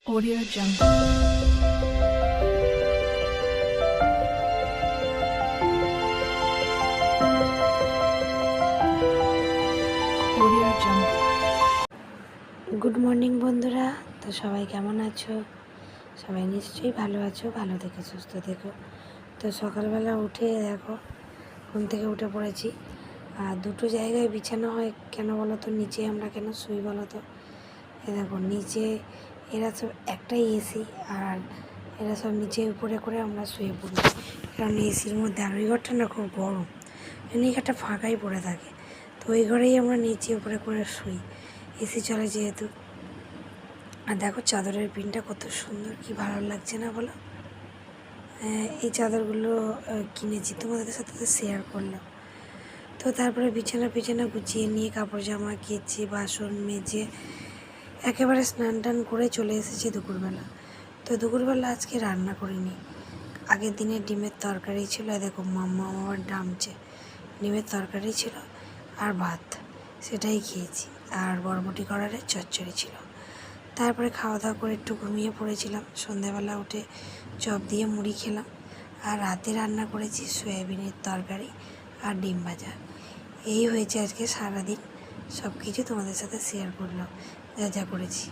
Audio Jungle. Audio Jungle. Good morning বন্ধুরা। তো সবাই কেমন আছো? সবাই নিশ্চয়ই ভালো আছো, ভালো থেকো, সুস্থ থেকো। তো সকালবেলা উঠে দেখো, ঘুম থেকে উঠে পড়েছি। আর দুটো জায়গায় বিছানো হয় কেন বলো তো, নিচে আমরা কেন শুই বলো তো? এ দেখো নিচে এরা সব একটাই এসি, আর এরা সব নিচে উপরে করে আমরা শুয়ে পড়ি, কারণ এসির মধ্যে আর ওই ঘরটা না খুব গরম, এমনি ঘরটা ফাঁকাই পড়ে থাকে। তো ওই ঘরেই আমরা নিচে উপরে করে শুই, এসি চলে যেহেতু। আর দেখো চাদরের পিনটা কত সুন্দর, কি ভালো লাগছে না বলো? এই চাদরগুলো কিনেছি, তোমাদের সাথে তো শেয়ার করলাম। তো তারপরে বিছানা গুছিয়ে নিয়ে কাপড় জামা কেচে বাসন মেজে একেবারে স্নান টান করে চলে এসেছি দুপুরবেলা। তো দুপুরবেলা আজকে রান্না করিনি, আগের দিনে ডিমের তরকারি ছিল। দেখো মাম্মা আবার ডামছে, ডিমের তরকারি ছিল আর ভাত, সেটাই খেয়েছি। আর বরবটি করারের চচ্চড়ি ছিল। তারপরে খাওয়া দাওয়া করে একটু ঘুমিয়ে পড়েছিলাম। সন্ধ্যাবেলা উঠে চপ দিয়ে মুড়ি খেলাম। আর রাতে রান্না করেছি সয়াবিনের তরকারি আর ডিম ভাজা। এই হয়েছে আজকে সারাদিন, সব কিছু তোমাদের সাথে শেয়ার করলাম যা যা করেছি।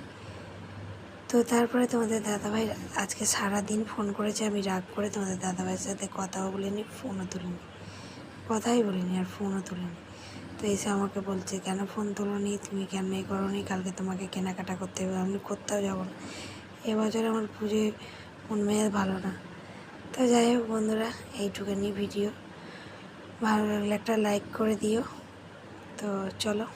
তো তারপরে তোমাদের দাদাভাই আজকে সারাদিন ফোন করেছে, আমি রাগ করে তোমাদের দাদাভাইয়ের সাথে কথাও বলিনি, ফোনও তুলিনি, কথাই বলিনি আর ফোনও তুলিনি। তো এসে আমাকে বলছে, কেন ফোন তোলোনি, তুমি কেন এই করোনি, কালকে তোমাকে কেনাকাটা করতে হবে। আমি কোথাও যাবো না, এবছর আমার পুজোয় মন মেজাজ ভালো না। তো যাই হোক বন্ধুরা, এইটুখানি ভিডিও, ভালো লাগলে একটা লাইক করে দিও। তো চলো।